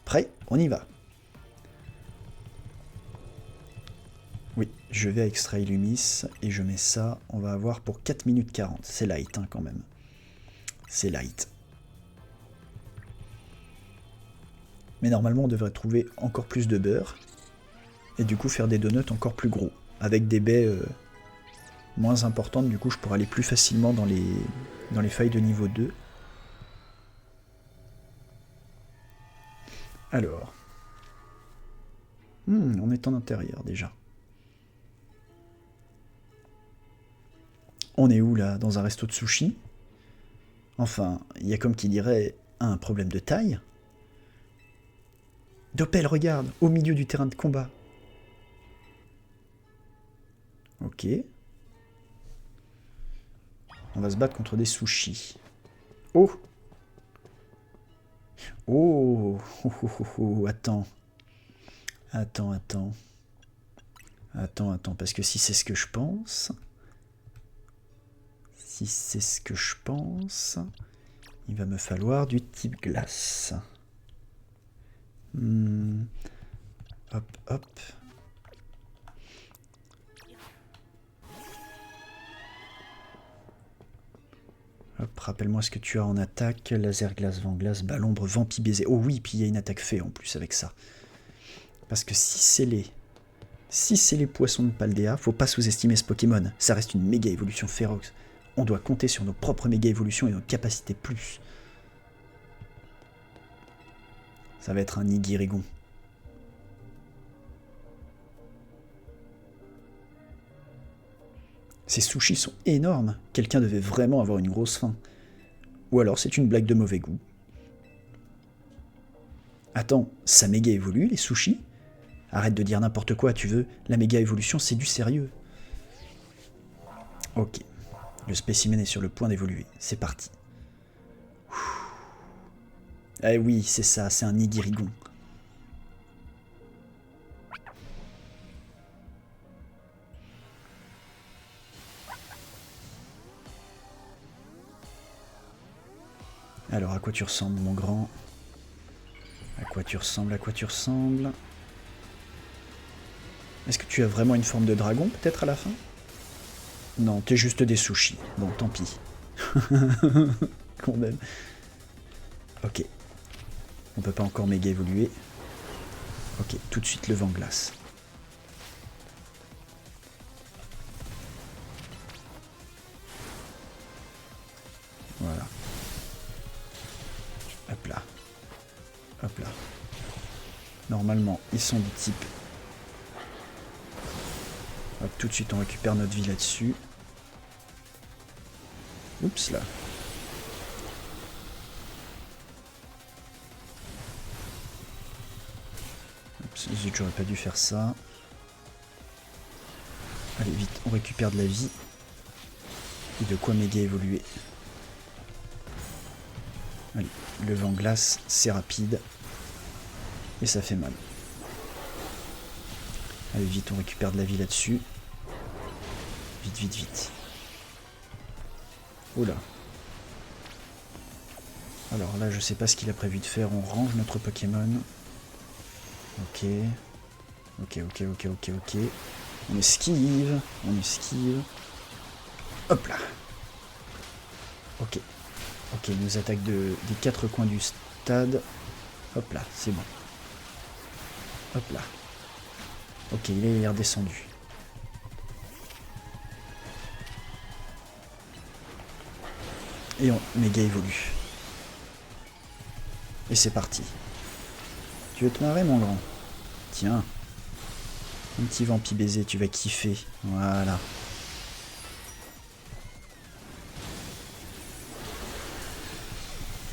Prêt? On y va. Oui, je vais à Extra Illumis et je mets ça. On va avoir pour 4 minutes 40. C'est light hein, quand même. C'est light. Mais normalement, on devrait trouver encore plus de beurre. Et du coup, faire des donuts encore plus gros. Avec des baies moins importantes. Du coup, je pourrais aller plus facilement dans les failles de niveau 2. Alors. On est en intérieur déjà. On est où là? Dans un resto de sushi? Enfin, il y a comme qui dirait un problème de taille. Doppel, regarde, au milieu du terrain de combat. Ok. On va se battre contre des sushis. Oh! Oh! Attends. Attends, parce que si c'est ce que je pense... il va me falloir du type glace. Hop, hop. Hop, rappelle-moi ce que tu as en attaque. Laser, glace, vent, glace, ballon, ombre, vampi, baiser. Oh oui, puis il y a une attaque fée en plus avec ça. Parce que si c'est Si c'est les poissons de Paldea, faut pas sous-estimer ce Pokémon. Ça reste une méga évolution féroce. On doit compter sur nos propres méga évolutions et nos capacités plus. Ça va être un Nigirigon. Ces sushis sont énormes. Quelqu'un devait vraiment avoir une grosse faim. Ou alors c'est une blague de mauvais goût. Attends, ça méga évolue les sushis? Arrête de dire n'importe quoi, tu veux. La méga évolution, c'est du sérieux. Ok. Le spécimen est sur le point d'évoluer. C'est parti. Eh oui, c'est ça, c'est un Nigirigon. Alors, à quoi tu ressembles, mon grand? À quoi tu ressembles? À quoi tu ressembles? Est-ce que tu as vraiment une forme de dragon, peut-être, à la fin? Non, t'es juste des sushis. Bon, tant pis. Quand même. Ok. On peut pas encore méga évoluer. Ok, tout de suite le vent glace. Voilà. Hop là. Hop là. Normalement, ils sont du type. Hop, tout de suite, on récupère notre vie là-dessus. Oups là. Oups, zut, j'aurais pas dû faire ça. Allez, vite, on récupère de la vie. Et de quoi méga évoluer. Allez, le vent glace, c'est rapide. Et ça fait mal. Allez, vite, on récupère de la vie là-dessus. Vite, vite, vite. Oula. Alors là, je sais pas ce qu'il a prévu de faire. On range notre Pokémon. Ok. Ok, ok, ok, ok, ok. On esquive. On esquive. Hop là. Ok. Ok, il nous attaque des quatre coins du stade. Hop là, c'est bon. Hop là. Ok, il est redescendu. Et on méga évolue. Et c'est parti. Tu veux te marrer, mon grand? Tiens. Un petit vampi baiser, tu vas kiffer. Voilà.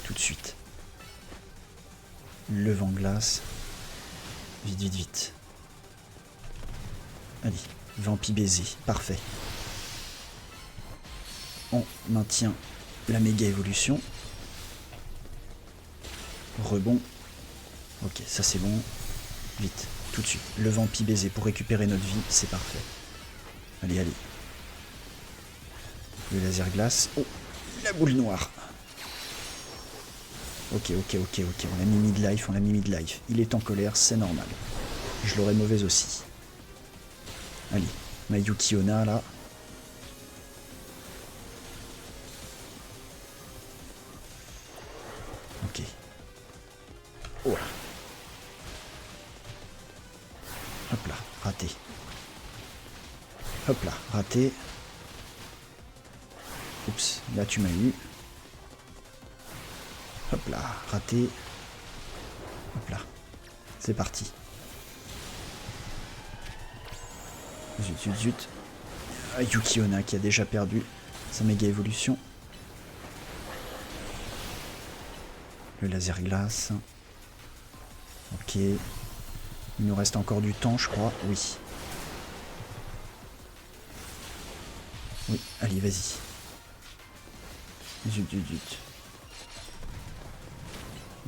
Tout de suite. Le vent glace. Vite, vite, vite. Allez, vampi baiser. Parfait. On maintient la méga évolution. Rebond. Ok, ça c'est bon. Vite, tout de suite. Le vampi baiser pour récupérer notre vie, c'est parfait. Allez, allez. Le laser glace. Oh, la boule noire. Ok, ok, ok, ok. On l'a mis mid-life, on l'a mis mid-life. Il est en colère, c'est normal. Je l'aurais mauvaise aussi. Allez, ma Yukiona là. Ok. Oh là. Hop là, raté. Hop là, raté. Oups, là tu m'as eu. Hop là, raté. Hop là. C'est parti. Zut, zut, zut. Ah, Yukiona qui a déjà perdu sa méga évolution. Le laser glace. Ok. Il nous reste encore du temps, je crois. Oui. Oui, allez, vas-y. Zut, zut, zut.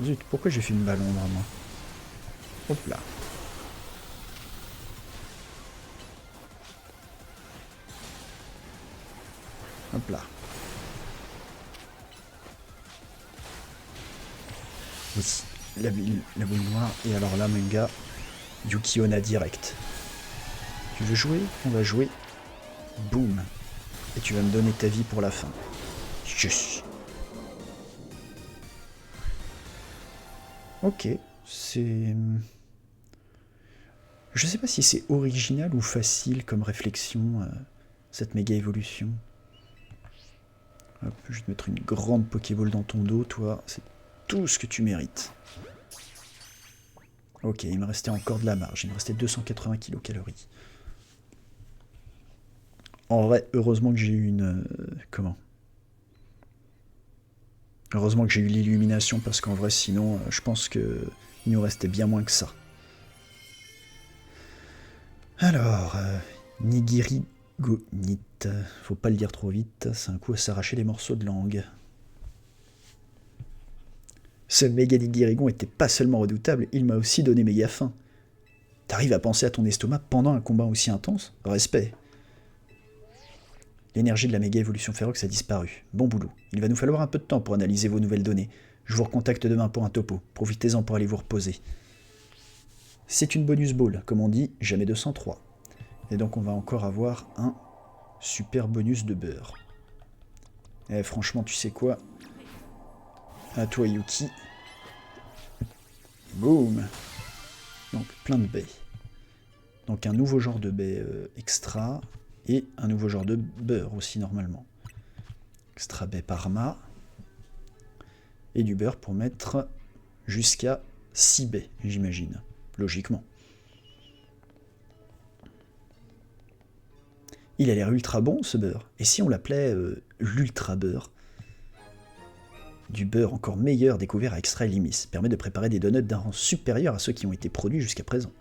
Zut, pourquoi j'ai fait une ballon, moi? Hop là. Hop là. Oui, la boule noire. Et alors là, mon gars, Yukiona direct. Tu veux jouer? On va jouer. Boum. Et tu vas me donner ta vie pour la fin. Yes. Ok, c'est... Je sais pas si c'est original ou facile comme réflexion, cette méga évolution. Hop, je vais te mettre une grande Pokéball dans ton dos, toi. C'est tout ce que tu mérites. Ok, il me restait encore de la marge. Il me restait 280 kilocalories. En vrai, heureusement que j'ai eu une... comment? Heureusement que j'ai eu l'illumination, parce qu'en vrai, sinon, je pense que il nous restait bien moins que ça. Alors, Nigiri Gonit. Faut pas le dire trop vite, c'est un coup à s'arracher les morceaux de langue. Ce méga Nigirigon était pas seulement redoutable, il m'a aussi donné méga faim. T'arrives à penser à ton estomac pendant un combat aussi intense? Respect. L'énergie de la méga évolution Ferox a disparu. Bon boulot. Il va nous falloir un peu de temps pour analyser vos nouvelles données. Je vous recontacte demain pour un topo. Profitez-en pour aller vous reposer. C'est une bonus ball, comme on dit, jamais 203. Et donc on va encore avoir un super bonus de beurre. Eh franchement, tu sais quoi? À toi Yuki. Boum. Donc plein de baies. Donc un nouveau genre de baie extra et un nouveau genre de beurre aussi normalement. Extra baie Parma. Et du beurre pour mettre jusqu'à 6 baies, j'imagine. Logiquement. Il a l'air ultra bon ce beurre. Et si on l'appelait l'ultra beurre? Du beurre encore meilleur découvert à Extra Limis permet de préparer des donuts d'un rang supérieur à ceux qui ont été produits jusqu'à présent.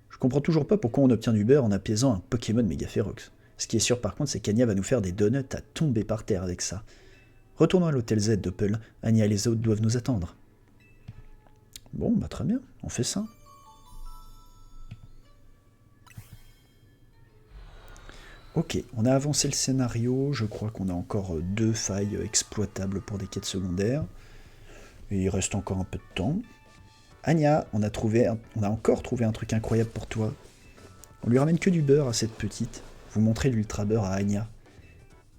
Je comprends toujours pas pourquoi on obtient du beurre en apaisant un Pokémon méga férox. Ce qui est sûr par contre, c'est qu'Anya va nous faire des donuts à tomber par terre avec ça. Retournons à l'hôtel Z d'Opel, Anya et les autres doivent nous attendre. Bon, bah très bien, on fait ça. Ok, on a avancé le scénario, je crois qu'on a encore 2 failles exploitables pour des quêtes secondaires. Et il reste encore un peu de temps. Anya, on a encore trouvé un truc incroyable pour toi. On lui ramène que du beurre à cette petite. Vous montrez l'ultra beurre à Anya.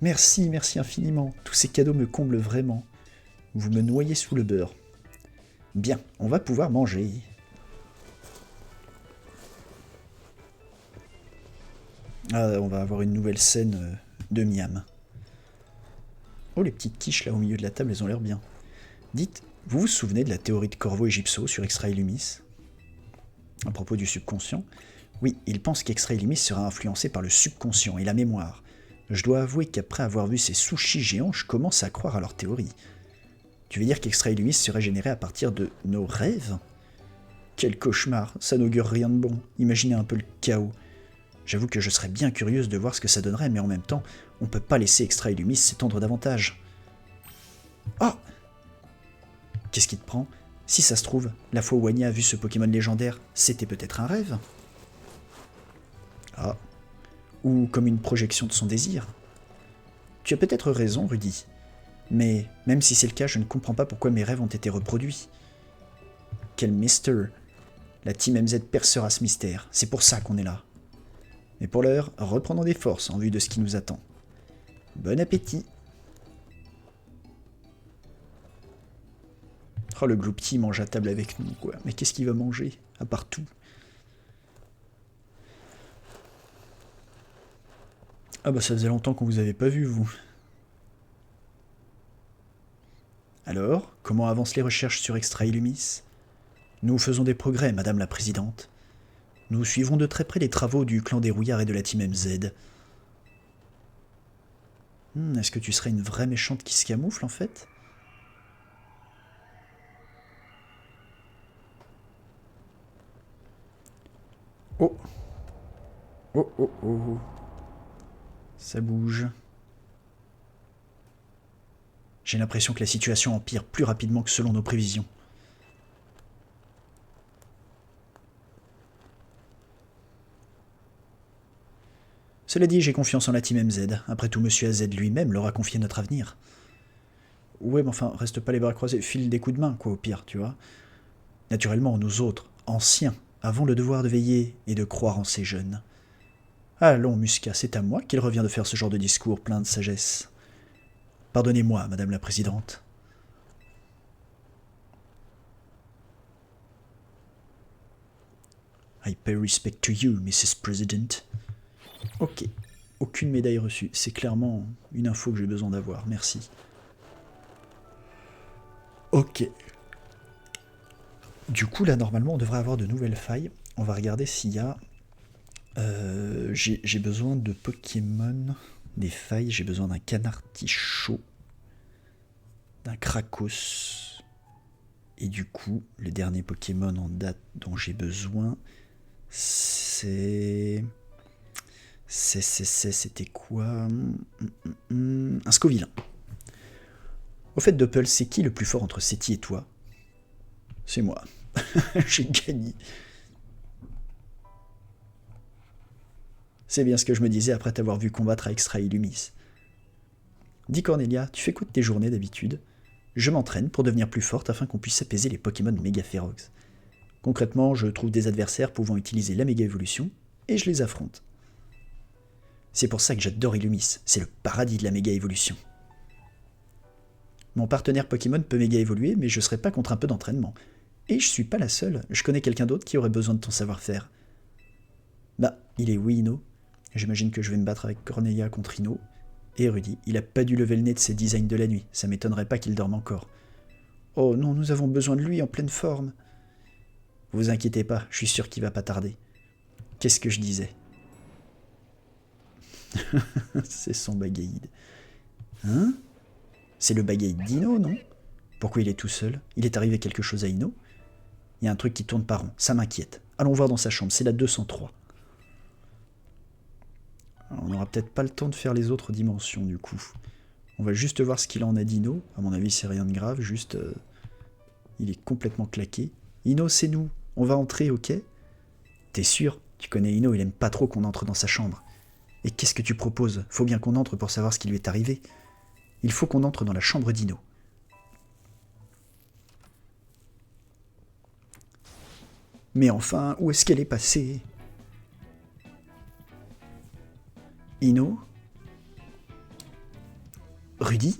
Merci, merci infiniment. Tous ces cadeaux me comblent vraiment. Vous me noyez sous le beurre. Bien, on va pouvoir manger. Ah, on va avoir une nouvelle scène de miam. Oh, les petites quiches là au milieu de la table, elles ont l'air bien. Dites, vous vous souvenez de la théorie de Corvo et Gypso sur Extra Illumis? À propos du subconscient? Oui, il pense qu'Extra Illumis sera influencé par le subconscient et la mémoire. Je dois avouer qu'après avoir vu ces sushis géants, je commence à croire à leur théorie. Tu veux dire qu'Extra Illumis serait généré à partir de nos rêves? Quel cauchemar, ça n'augure rien de bon. Imaginez un peu le chaos. J'avoue que je serais bien curieuse de voir ce que ça donnerait, mais en même temps, on peut pas laisser Extra Illumis s'étendre davantage. Oh! Qu'est-ce qui te prend? Si ça se trouve, la fois où Anya a vu ce Pokémon légendaire, c'était peut-être un rêve? Ah. Ou comme une projection de son désir? Tu as peut-être raison, Rudy. Mais même si c'est le cas, je ne comprends pas pourquoi mes rêves ont été reproduits. Quel mystère! La Team MZ percera ce mystère, c'est pour ça qu'on est là. Mais pour l'heure, reprenons des forces en vue de ce qui nous attend. Bon appétit! Oh, le Gloopty mange à table avec nous, quoi. Mais qu'est-ce qu'il va manger, à part tout? Ah bah ça faisait longtemps qu'on vous avait pas vu, vous. Alors, comment avancent les recherches sur Extra Illumis? Nous faisons des progrès, Madame la Présidente. Nous suivons de très près les travaux du clan des Rouillards et de la Team MZ. Est-ce que tu serais une vraie méchante qui se camoufle, en fait? Oh! Oh oh oh! Ça bouge. J'ai l'impression que la situation empire plus rapidement que selon nos prévisions. Cela dit, j'ai confiance en la Team MZ. Après tout, Monsieur AZ lui-même leur a confié notre avenir. Ouais, mais enfin, reste pas les bras croisés, file des coups de main, quoi, au pire, tu vois. Naturellement, nous autres, anciens, avons le devoir de veiller et de croire en ces jeunes. Allons, Muscat, c'est à moi qu'il revient de faire ce genre de discours plein de sagesse. Pardonnez-moi, Madame la Présidente. I pay respect to you, Mrs. President. Ok. Aucune médaille reçue. C'est clairement une info que j'ai besoin d'avoir. Merci. Ok. Du coup, là, normalement, on devrait avoir de nouvelles failles. On va regarder s'il y a... j'ai besoin de Pokémon. Des failles. J'ai besoin d'un Canartichaud. D'un Krakos. Et du coup, le dernier Pokémon en date dont j'ai besoin, c'était quoi? Un Scovillain. Au fait, Doppel, c'est qui le plus fort entre Seti et toi? C'est moi. J'ai gagné. C'est bien ce que je me disais après t'avoir vu combattre à Extra Illumis. Dis Cornelia, tu fais quoi de tes journées d'habitude? Je m'entraîne pour devenir plus forte afin qu'on puisse apaiser les Pokémon méga férox. Concrètement, je trouve des adversaires pouvant utiliser la méga évolution et je les affronte. C'est pour ça que j'adore Illumis, c'est le paradis de la méga évolution. Mon partenaire Pokémon peut méga évoluer, mais je serais pas contre un peu d'entraînement. Et je suis pas la seule, je connais quelqu'un d'autre qui aurait besoin de ton savoir-faire. Bah, il est où Ino? J'imagine que je vais me battre avec Cornelia contre Ino. Et Rudy, il a pas dû lever le nez de ses designs de la nuit, ça m'étonnerait pas qu'il dorme encore. Oh non, nous avons besoin de lui en pleine forme. Vous inquiétez pas, je suis sûr qu'il va pas tarder. Qu'est-ce que je disais? C'est son Bagaïd. Hein? C'est le Bagaïd d'Ino, non? Pourquoi il est tout seul? Il est arrivé quelque chose à Ino? Il y a un truc qui tourne pas rond, ça m'inquiète. Allons voir dans sa chambre, c'est la 203. Alors, on n'aura peut-être pas le temps de faire les autres dimensions du coup. On va juste voir ce qu'il en a d'Ino. À mon avis, c'est rien de grave, juste... il est complètement claqué. Ino, c'est nous. On va entrer, ok? T'es sûr? Tu connais Ino, il aime pas trop qu'on entre dans sa chambre. Et qu'est-ce que tu proposes? Faut bien qu'on entre pour savoir ce qui lui est arrivé. Il faut qu'on entre dans la chambre d'Ino. Mais enfin, où est-ce qu'elle est passée? Ino? Rudy?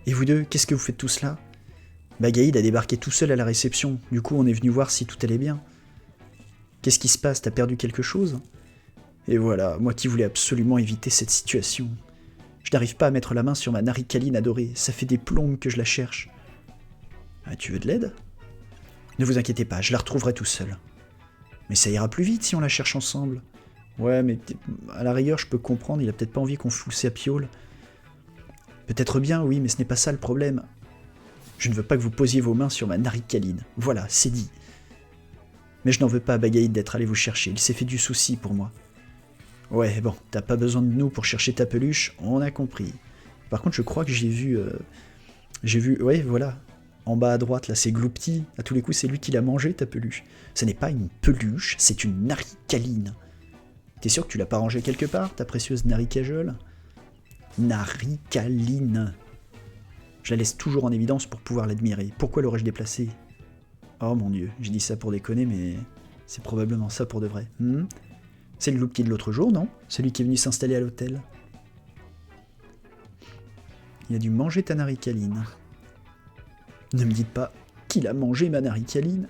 Et vous deux, qu'est-ce que vous faites tous là? Bagaïd a débarqué tout seul à la réception, du coup on est venu voir si tout allait bien. Qu'est-ce qui se passe? T'as perdu quelque chose? Et voilà, moi qui voulais absolument éviter cette situation. Je n'arrive pas à mettre la main sur ma Naricaline adorée, ça fait des plombes que je la cherche. Ah, tu veux de l'aide? Ne vous inquiétez pas, je la retrouverai tout seul. Mais ça ira plus vite si on la cherche ensemble. Ouais, mais à la rigueur, je peux comprendre, il a peut-être pas envie qu'on fout sa piole. Peut-être bien, oui, mais ce n'est pas ça le problème. Je ne veux pas que vous posiez vos mains sur ma Naricaline. Voilà, c'est dit. Mais je n'en veux pas à Bagaïd d'être allé vous chercher, il s'est fait du souci pour moi. Ouais, bon, t'as pas besoin de nous pour chercher ta peluche, on a compris. Par contre, je crois que j'ai vu... ouais, voilà. En bas à droite, là, c'est Gloupti. À tous les coups, c'est lui qui l'a mangé, ta peluche. Ce n'est pas une peluche, c'est une Naricaline. T'es sûr que tu l'as pas rangée quelque part, ta précieuse Naricajole? Naricaline. Je la laisse toujours en évidence pour pouvoir l'admirer. Pourquoi l'aurais-je déplacée? Oh mon dieu, je dis ça pour déconner, mais c'est probablement ça pour de vrai. C'est le Gloupti de l'autre jour, non? Celui qui est venu s'installer à l'hôtel. Il a dû manger ta Naricaline. Ne me dites pas qu'il a mangé ma Naricaline.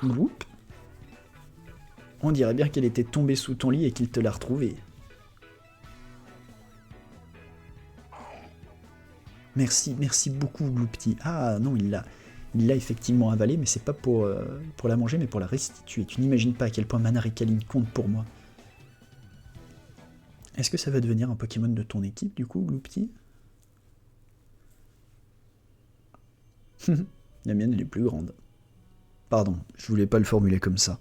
Gloup. On dirait bien qu'elle était tombée sous ton lit et qu'il te l'a retrouvée. Merci, merci beaucoup, Gloupti. Ah non, il l'a effectivement avalée, mais c'est pas pour la manger, mais pour la restituer. Tu n'imagines pas à quel point ma Naricaline compte pour moi. Est-ce que ça va devenir un Pokémon de ton équipe, du coup, Gloupti? La mienne, elle est plus grande. Pardon, je voulais pas le formuler comme ça.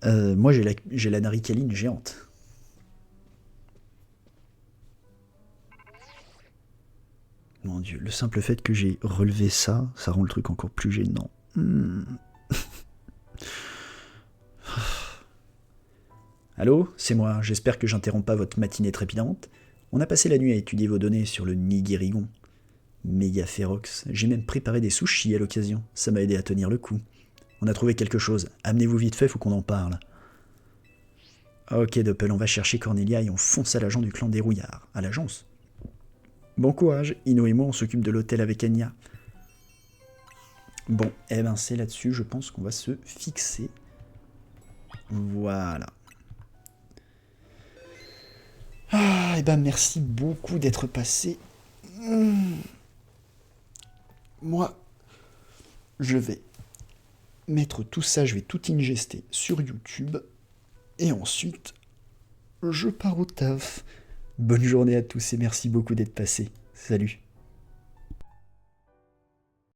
Moi, j'ai la Naricaline géante. Mon dieu, le simple fait que j'ai relevé ça, ça rend le truc encore plus gênant. Allô, c'est moi, j'espère que j'interromps pas votre matinée trépidante. On a passé la nuit à étudier vos données sur le Nigirigon. Méga férox, j'ai même préparé des sushis à l'occasion, ça m'a aidé à tenir le coup. On a trouvé quelque chose, amenez-vous vite fait, faut qu'on en parle. Ok Doppel, on va chercher Cornelia et on fonce à l'agent du clan des Rouillards, à l'agence. Bon courage, Ino et moi on s'occupe de l'hôtel avec Anya. Bon, eh ben c'est là-dessus, je pense qu'on va se fixer. Voilà. Ah, eh ben merci beaucoup d'être passé. Moi, je vais mettre tout ça, je vais tout ingester sur YouTube. Et ensuite, je pars au taf. Bonne journée à tous et merci beaucoup d'être passé. Salut.